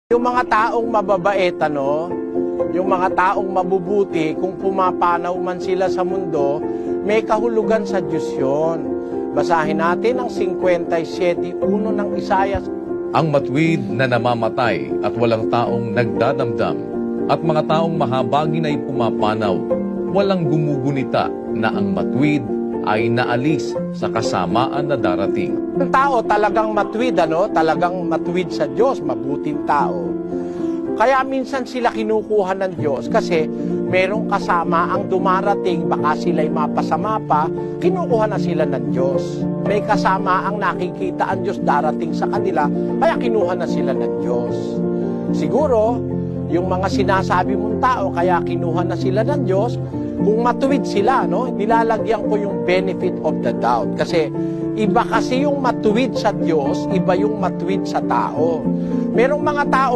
Yung mga taong mababait, yung mga taong mabubuti, kung pumapanaw man sila sa mundo, may kahulugan sa Diyos yun. Basahin natin ang 57:1 ng Isaiah. Ang matuwid na namamatay at walang taong nagdadamdam, at mga taong mahabagin ay pumapanaw, walang gumugunita na ang matuwid ay naalis sa kasamaan na darating. Ang tao talagang matuwid, talagang matuwid sa Diyos, mabuting tao. Kaya minsan sila kinukuha ng Diyos kasi merong kasama ang dumarating, baka sila'y mapasama pa, kinukuha na sila ng Diyos. May kasama ang nakikita ang Diyos darating sa kanila, kaya kinuha na sila ng Diyos. Siguro, yung mga sinasabi mong tao, kaya kinuha na sila ng Diyos, kung matuwid sila, nilalagyan ko yung benefit of the doubt. Kasi iba kasi yung matuwid sa Diyos, iba yung matuwid sa tao. Merong mga tao